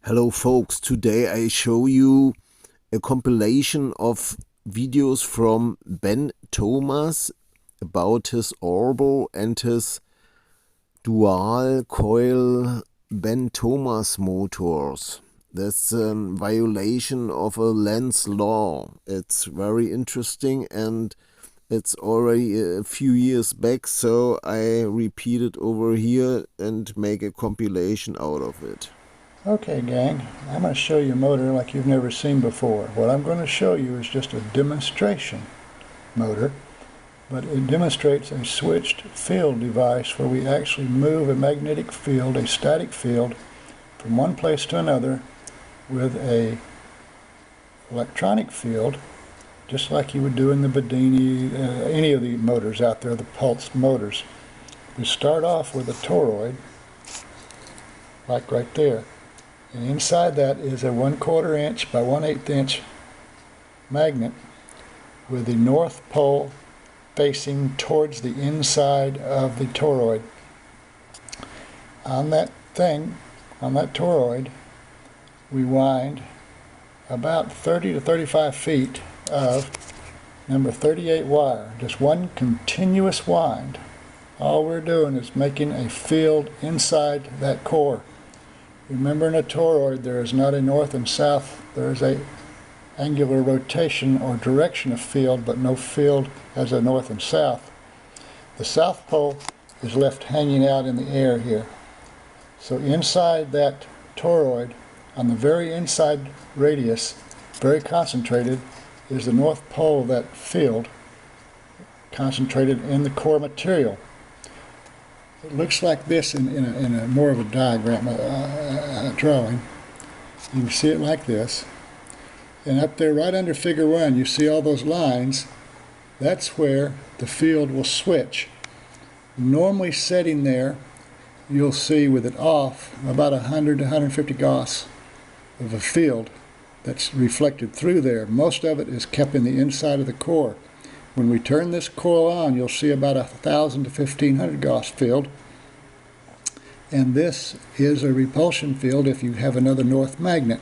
Hello folks, today I show you a compilation of videos from Ben Thomas about his Orbo and his dual coil Ben Thomas motors. That's a violation of a Lenz law. It's very interesting and it's already a few years back, so I repeat it over here and make a compilation out of it. Okay, gang, I'm going to show you a motor like you've never seen before. What I'm going to show you is just a demonstration motor, but it demonstrates a switched field device where we actually move a magnetic field, a static field, from one place to another with a electronic field, just like you would do in the Bedini, any of the motors out there, the pulsed motors. We start off with a toroid, like right there. And inside that is a 1/4 inch by 1/8 inch magnet with the north pole facing towards the inside of the toroid. On that toroid, we wind about 30 to 35 feet of number 38 wire, just one continuous wind. All we're doing is making a field inside that core. Remember, in a toroid there is not a north and south, there is a angular rotation or direction of field, but no field as a north and south. The south pole is left hanging out in the air here. So inside that toroid, on the very inside radius, very concentrated, is the north pole of that field, concentrated in the core material. It looks like this in a more of a diagram, drawing. You can see it like this. And up there right under figure 1, you see all those lines. That's where the field will switch. Normally setting there, you'll see with it off about 100 to 150 Gauss of a field that's reflected through there. Most of it is kept in the inside of the core. When we turn this coil on, you'll see about 1,000 to 1,500 Gauss field. And this is a repulsion field if you have another north magnet.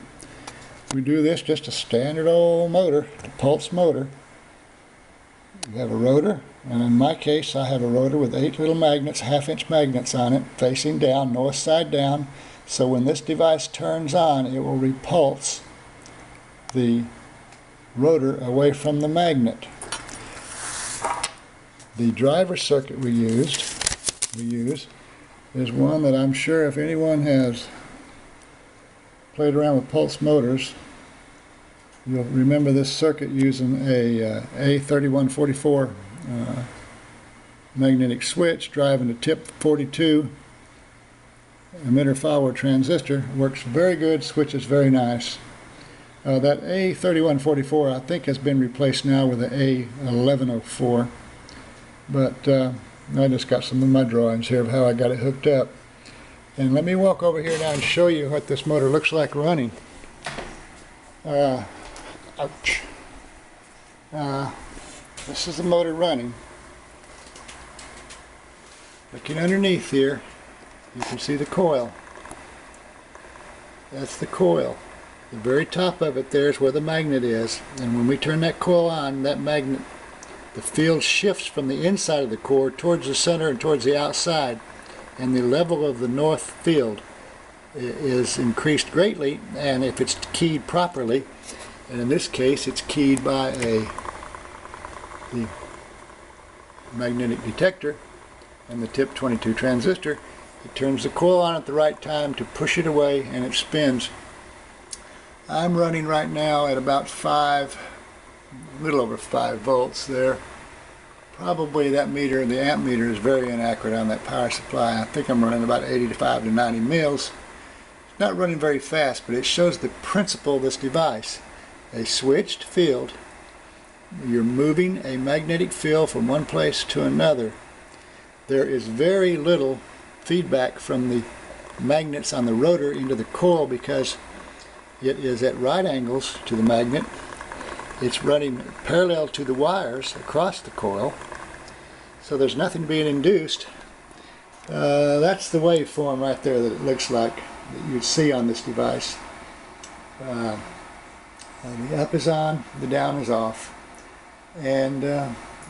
We do this just a standard old motor, a pulse motor. You have a rotor, and in my case I have a rotor with 8 little magnets, 1/2 inch magnets on it, facing down, north side down. So when this device turns on, it will repulse the rotor away from the magnet. The driver circuit we use is one that I'm sure if anyone has played around with pulse motors, you'll remember this circuit using a A3144 magnetic switch driving a tip 42 emitter follower transistor. Works very good, switches very nice. That A3144 I think has been replaced now with an A1104. But I just got some of my drawings here of how I got it hooked up. And let me walk over here now and show you what this motor looks like running. Ouch. This is the motor running. Looking underneath here, you can see the coil. That's the coil. The very top of it there is where the magnet is. And when we turn that coil on, that magnet, the field shifts from the inside of the core towards the center and towards the outside, and the level of the north field is increased greatly, and if it's keyed properly, and in this case it's keyed by the magnetic detector and the tip 22 transistor, it turns the coil on at the right time to push it away, and it spins. I'm running right now at about a little over 5 volts there. Probably that meter, the amp meter, is very inaccurate on that power supply. I think I'm running about 85 to 90 mils. It's not running very fast, but it shows the principle of this device. A switched field. You're moving a magnetic field from one place to another. There is very little feedback from the magnets on the rotor into the coil because it is at right angles to the magnet. It's running parallel to the wires across the coil, so there's nothing being induced. That's the waveform right there that it looks like that you'd see on this device. The up is on, the down is off, and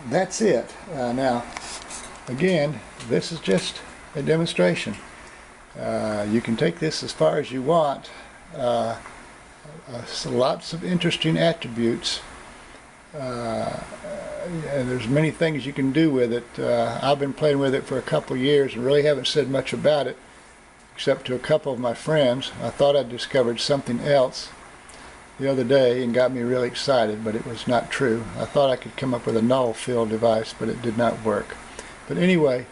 that's it. Now, again, this is just a demonstration. You can take this as far as you want. Lots of interesting attributes. There's many things you can do with it. I've been playing with it for a couple of years and really haven't said much about it, except to a couple of my friends. I thought I'd discovered something else the other day and got me really excited, but it was not true. I thought I could come up with a null field device, but it did not work. But anyway,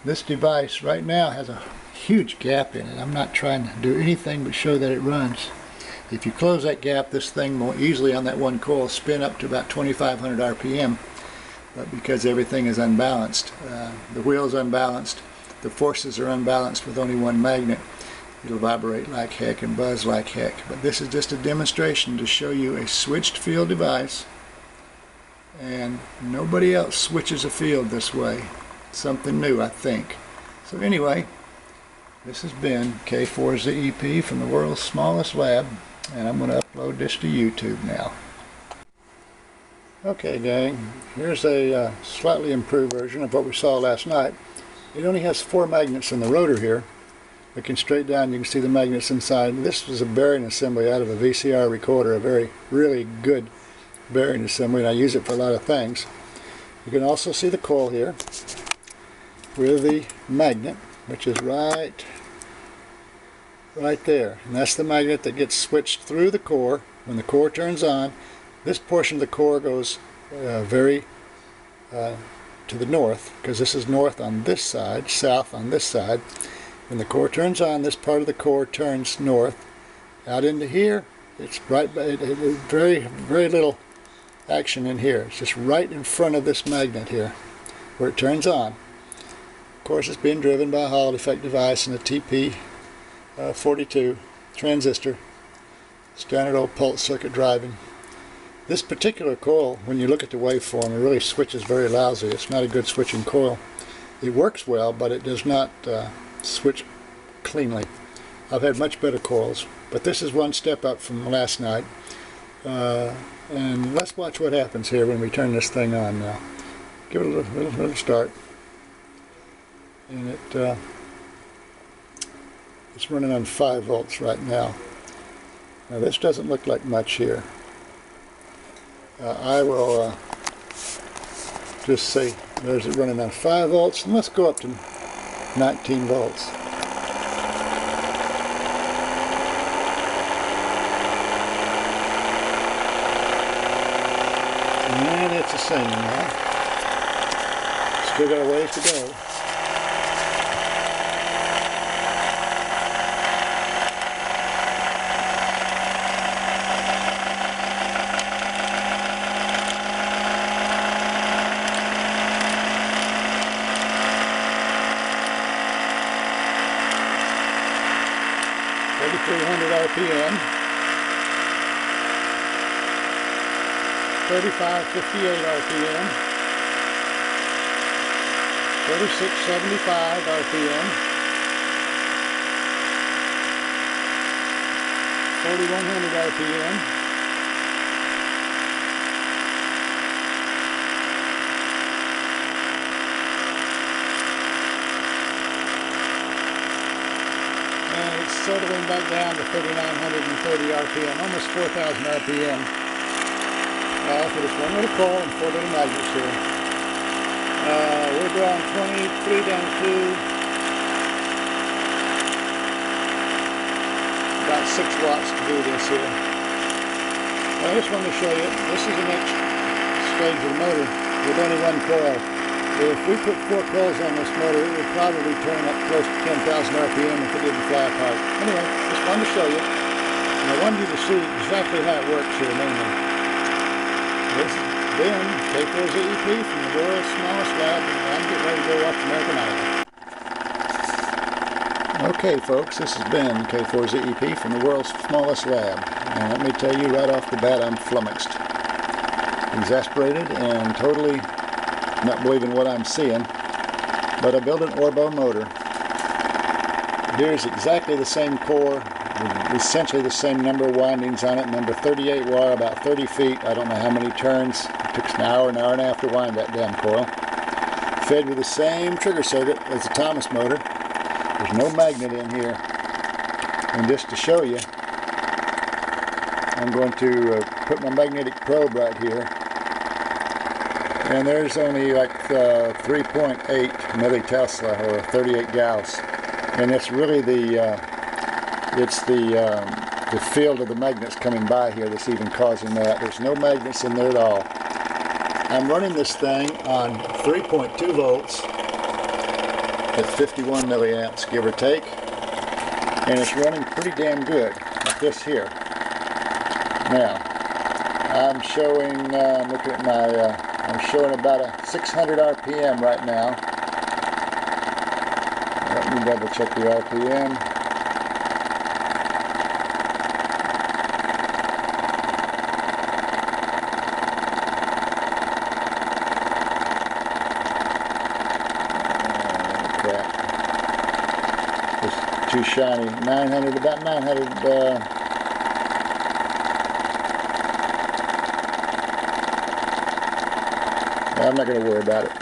this device right now has a huge gap in it. I'm not trying to do anything but show that it runs. If you close that gap, this thing will easily on that one coil spin up to about 2,500 RPM, but because everything is unbalanced, the wheel is unbalanced, the forces are unbalanced with only one magnet, it'll vibrate like heck and buzz like heck. But this is just a demonstration to show you a switched field device, and nobody else switches a field this way. Something new, I think. So anyway, this has been K4ZEP from the world's smallest lab, and I'm going to upload this to YouTube now. Okay gang, here's a slightly improved version of what we saw last night. It only has 4 magnets in the rotor here. Looking straight down, you can see the magnets inside. This was a bearing assembly out of a VCR recorder, a really good bearing assembly, and I use it for a lot of things. You can also see the coil here with the magnet, which is right there, and that's the magnet that gets switched through the core. When the core turns on, this portion of the core goes to the north, because this is north on this side, south on this side. When the core turns on, this part of the core turns north. Out into here, it's very little action in here. It's just right in front of this magnet here, where it turns on. Of course, it's being driven by a Hall effect device and a TP42 transistor, standard old pulse circuit driving. This particular coil, when you look at the waveform, it really switches very lousy. It's not a good switching coil. It works well, but it does not switch cleanly. I've had much better coils, but this is one step up from last night. And let's watch what happens here when we turn this thing on now. Give it a little start. And it's running on 5 volts right now. Now this doesn't look like much here. I will just say there's it running on 5 volts, and let's go up to 19 volts. And it's the same now. Still got a ways to go. RPM, 3558 RPM, 3675 RPM, 4100 RPM, settling back down to 3,930 RPM, almost 4,000 RPM. For this one little coil and 4 little magnets here. We're drawing 23 down to about 6 watts to do this here. I just wanted to show you, this is the next stage of the motor with only one coil. If we put 4 coils on this motor, it would probably turn up close to 10,000 RPM if it didn't fly apart. Anyway, just wanted to show you. And I wanted you to see exactly how it works here mainly. This has been K4ZEP from the world's smallest lab, and I'm getting ready to go watch American Idol. Okay folks, this has been K4ZEP from the world's smallest lab. And let me tell you right off the bat, I'm flummoxed. Exasperated and totally not believing what I'm seeing, but I built an Orbo motor. Here's exactly the same core essentially the same number of windings on it. Number 38 wire, about 30 feet. I don't know how many turns. It took an hour and a half to wind that damn coil. Fed with the same trigger circuit as the Thomas motor. There's no magnet in here. And just to show you, I'm going to put my magnetic probe right here. And there's only like 3.8 millitesla or 38 Gauss. And it's really the field of the magnets coming by here that's even causing that. There's no magnets in there at all. I'm running this thing on 3.2 volts at 51 milliamps, give or take, and it's running pretty damn good like this here. Now, I'm showing, looking at my, I'm showing about a 600 RPM right now. Let me double check the RPM. Too shiny. 900, about 900. I'm not going to worry about it.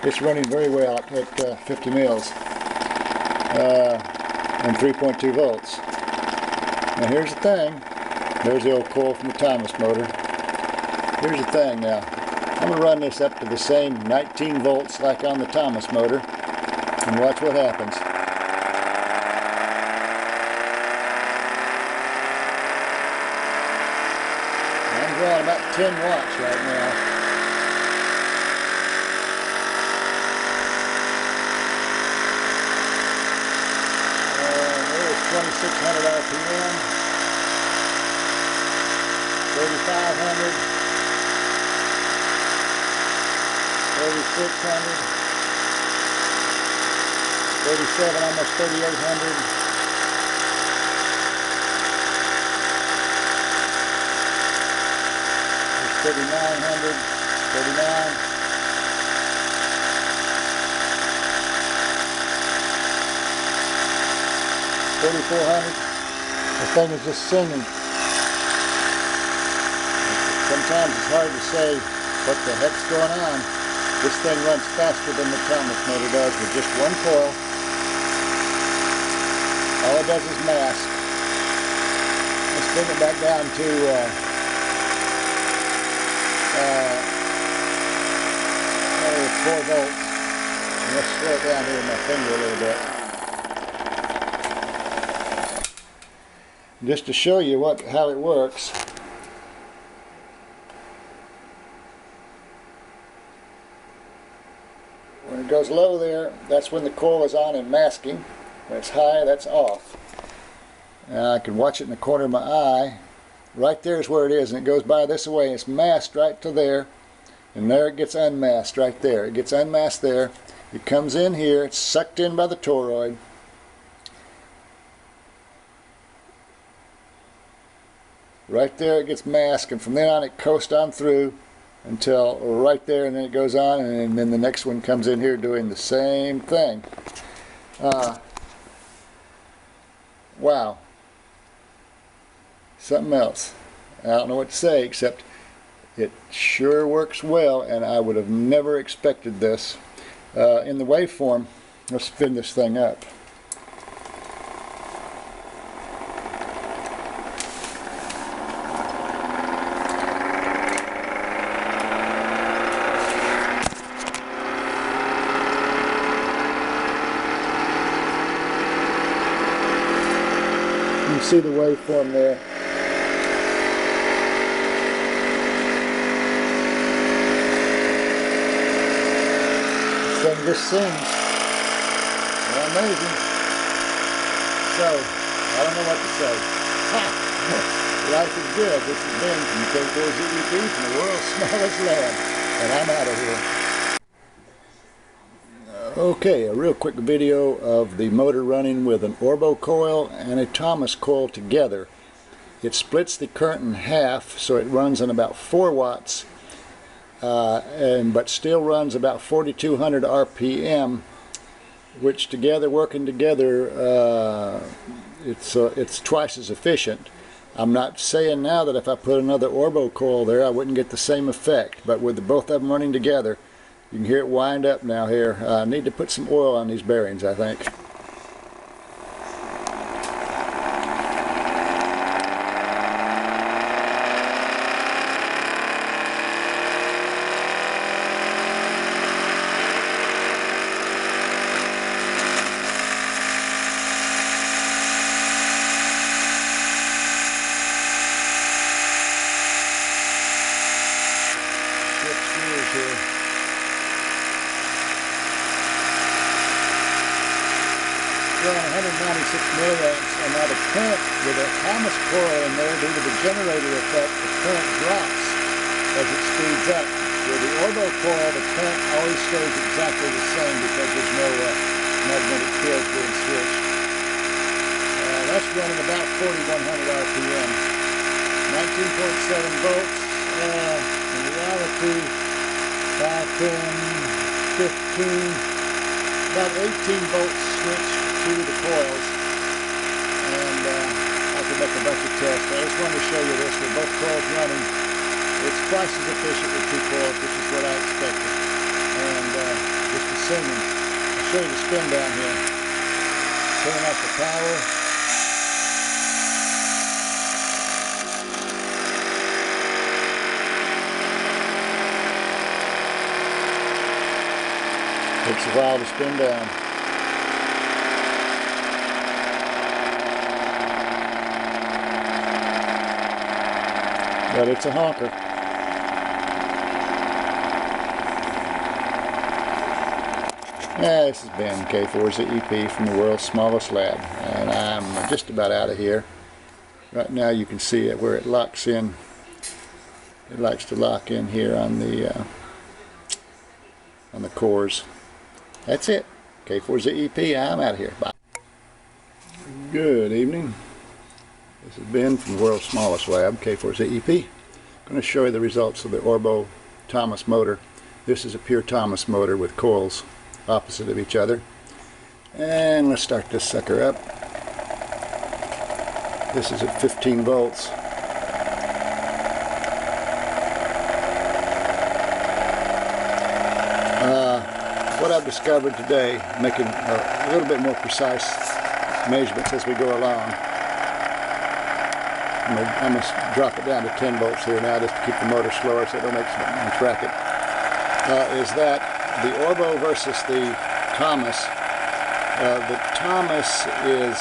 It's running very well at 50 mils and 3.2 volts. Now here's the thing. There's the old coil from the Thomas motor. Here's the thing now. I'm going to run this up to the same 19 volts like on the Thomas motor and watch what happens. Drawing about 10 watts right now. There's 2600 RPM, 3500, 3600, 37, almost 3800. 3900, 39, 4400. The thing is just singing. Sometimes it's hard to say what the heck's going on. This thing runs faster than the Thomas motor does with just one coil. All it does is mask. Let's bring it back down to 4 volts. And let's slow it down here with my finger a little bit. Just to show you how it works. When it goes low there, that's when the coil is on and masking. When it's high, that's off. Now I can watch it in the corner of my eye. Right there is where it is, and it goes by this way. It's masked right to there, and there it gets unmasked right there. It gets unmasked there. It comes in here. It's sucked in by the toroid. Right there it gets masked, and from then on it coasts on through until right there, and then it goes on, and then the next one comes in here doing the same thing. Wow. Something else. I don't know what to say, except it sure works well, and I would have never expected this. In the waveform, let's spin this thing up. You can see the waveform there. Thing just sings. Well, amazing. So, I don't know what to say. Ha! Life is good. This is Ben from K4ZEP from the world's smallest lab. And I'm out of here. Okay, a real quick video of the motor running with an Orbo coil and a Thomas coil together. It splits the current in half, so it runs on about 4 watts. But still runs about 4200 RPM, which together, working together, it's twice as efficient. I'm not saying now that if I put another Orbo coil there I wouldn't get the same effect, but with both of them running together, you can hear it wind up now here. I need to put some oil on these bearings, I think. Running 196 milliamps, and now the current with a Thomas coil in there, due to the generator effect, the current drops as it speeds up. With the Orbo coil, the current always stays exactly the same because there's no magnetic field being switched. That's running about 4,100 RPM. 19.7 volts. In reality, 5, 10, 15, about 18 volts switched to the coils, and I can make a bunch of tests. I just wanted to show you this with both coils running. It's twice as efficient with two coils, which is what I expected. And just the singing. I'll show you the spin down here. Turn off the power. Takes a while to spin down. But it's a honker. This has been K4ZEP from the world's smallest lab, and I'm just about out of here. Right now you can see it where it locks in. It likes to lock in here on the cores. That's it. K4ZEP. I'm out of here. Bye. Good evening. This has been from the world's smallest lab, K4ZEP. I'm going to show you the results of the Orbo Thomas motor. This is a pure Thomas motor with coils opposite of each other. And let's start this sucker up. This is at 15 volts. What I've discovered today, making a little bit more precise measurements as we go along. I'm going to drop it down to 10 volts here now just to keep the motor slower so it don't make so much racket. Is that the Orbo versus the Thomas. The Thomas is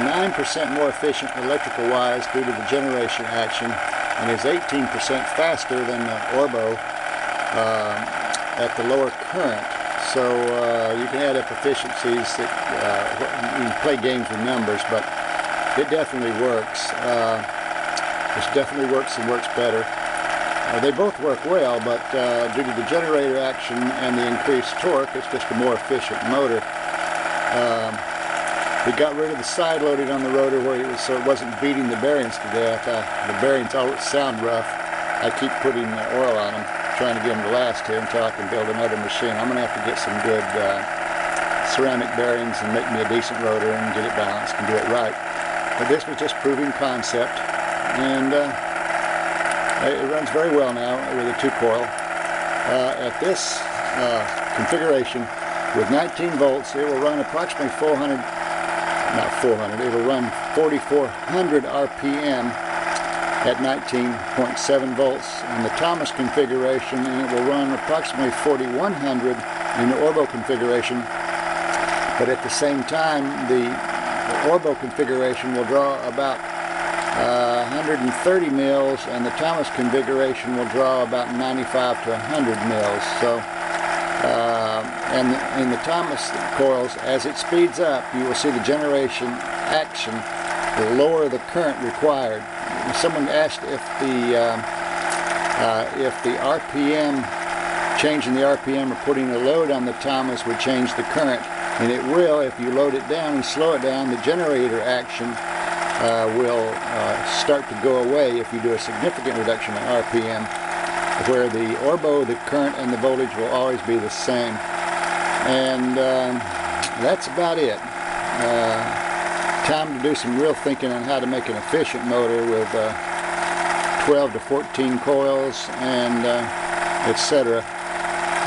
9% more efficient electrical wise due to the generation action, and is 18% faster than the Orbo at the lower current. So you can add up efficiencies that you can play games with numbers, but it definitely works. This definitely works and works better. They both work well, but due to the generator action and the increased torque, it's just a more efficient motor. We got rid of the side loading on the rotor so it wasn't beating the bearings to death. The bearings always sound rough. I keep putting oil on them, trying to get them to last here until I can build another machine. I'm going to have to get some good ceramic bearings and make me a decent rotor and get it balanced and do it right. But this was just proving concept, and it runs very well now with a 2-coil. At this configuration with 19 volts, it will run approximately 400, it will run 4,400 RPM at 19.7 volts in the Thomas configuration, and it will run approximately 4,100 in the Orbo configuration. But at the same time, the Orbo configuration will draw about 130 mils, and the Thomas configuration will draw about 95 to 100 mils. So, and in the Thomas coils, as it speeds up, you will see the generation action will lower the current required. Someone asked if the RPM, changing the RPM or putting a load on the Thomas would change the current, and it will. If you load it down and slow it down, the generator action will start to go away if you do a significant reduction in RPM, where the Orbo, the current and the voltage will always be the same. And that's about it. time to do some real thinking on how to make an efficient motor with 12 to 14 coils and etc.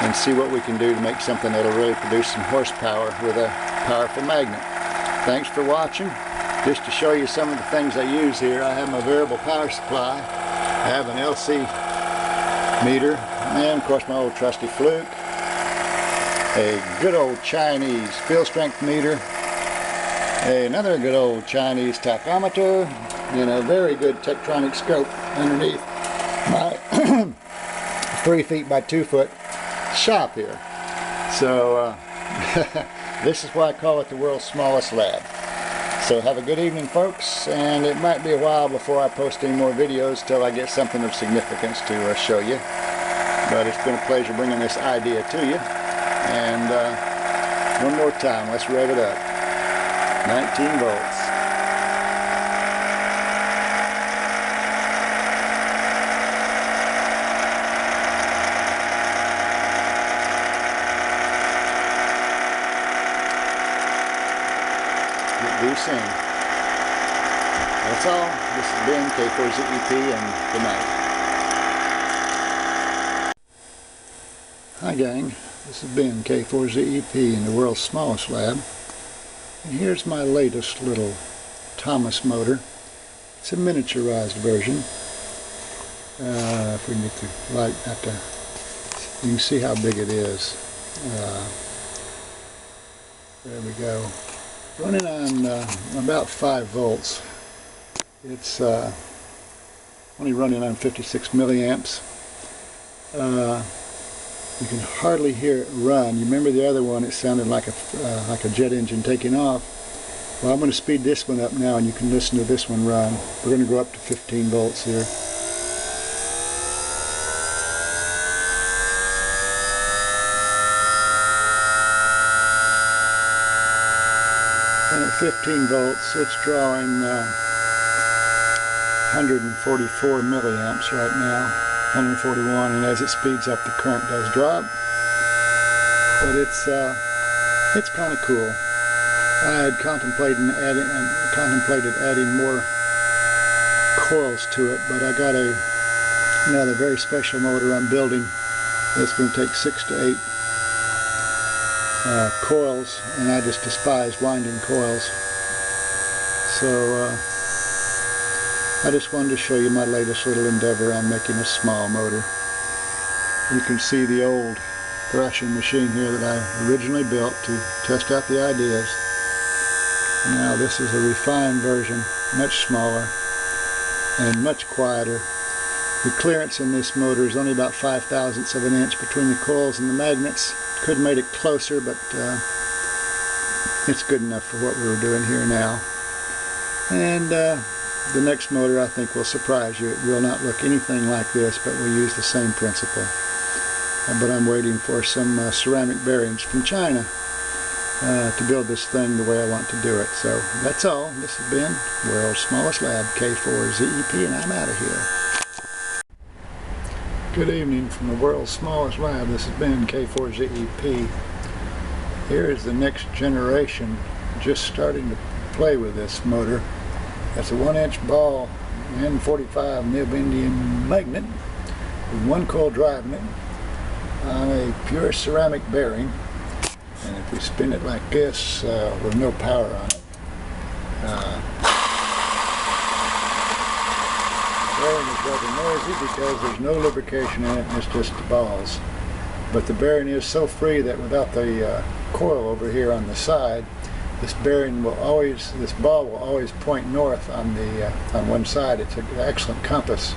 and see what we can do to make something that'll really produce some horsepower with a powerful magnet. Thanks for watching. Just to show you some of the things I use here, I have my variable power supply. I have an LC meter, and of course my old trusty fluke, a good old Chinese field strength meter, another good old Chinese tachometer, and a very good Tektronix scope underneath my 3 feet by 2 foot shop here. So this is why I call it the world's smallest lab. So have a good evening, folks, and it might be a while before I post any more videos till I get something of significance to show you. But it's been a pleasure bringing this idea to you. And one more time, let's rev it up. 19 volts. Inducing. That's all. This has been K4ZEP and good night. Hi gang, this has been K4ZEP in the world's smallest lab. And here's my latest little Thomas motor. It's a miniaturized version. If we can get the light out there, you can see how big it is. There we go. Running on about 5 volts. It's only running on 56 milliamps. You can hardly hear it run. You remember the other one? It sounded like a jet engine taking off. Well, I'm going to speed this one up now, and you can listen to this one run. We're going to go up to 15 volts here. And at 15 volts, it's drawing 144 milliamps right now, 141, and as it speeds up, the current does drop. But it's kind of cool. I had contemplated adding more coils to it, but I got another very special motor I'm building that's going to take 6 to 8 coils, and I just despise winding coils. So I just wanted to show you my latest little endeavor on making a small motor. You can see the old thrashing machine here that I originally built to test out the ideas. Now this is a refined version, much smaller and much quieter. The clearance in this motor is only about 5/1000ths of an inch between the coils and the magnets. Could have made it closer, but it's good enough for what we were doing here now. And the next motor I think will surprise you. It will not look anything like this, but we'll use the same principle. But I'm waiting for some ceramic bearings from China to build this thing the way I want to do it. So that's all. This has been World's Smallest Lab, K4ZEP, and I'm out of here. Good evening from the world's smallest lab. This has been K4ZEP. Here is the next generation, just starting to play with this motor. That's a 1-inch ball N45 nib Indian magnet with 1 coil driving it on a pure ceramic bearing. And if we spin it like this with no power on it, the bearing is rather noisy because there's no lubrication in it and it's just the balls. But the bearing is so free that without the coil over here on the side, this bearing will always, this ball will always point north on the on one side. It's an excellent compass.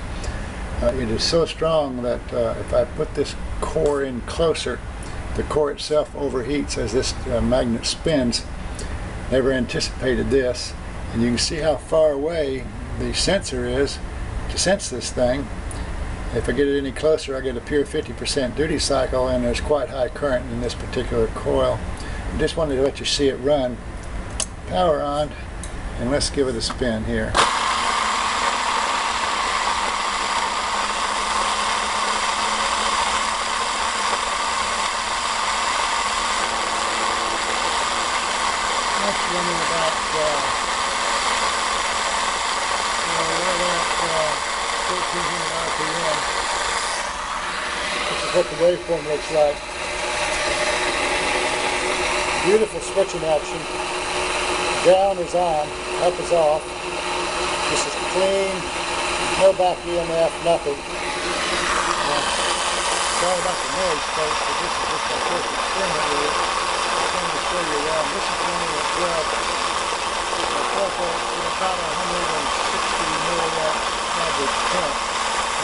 It is so strong that if I put this core in closer, the core itself overheats as this magnet spins. Never anticipated this, and you can see how far away the sensor is to sense this thing. If I get it any closer, I get a pure 50% duty cycle, and there's quite high current in this particular coil. I just wanted to let you see it run. Power on, and let's give it a spin here. That's running about RPM. This is what the waveform looks like. Beautiful switching action. Down is on, up is off. This is clean, no back EMF, nothing. Sorry about the noise, folks, but this is just my first experiment with it. I'm going to show you around. This is running at 12 volts with about 160 milliwatt average current.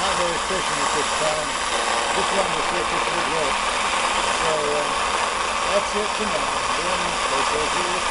Not very efficient at this time. Just wanted to see if this would work. So that's it for now. Then, K4ZEP,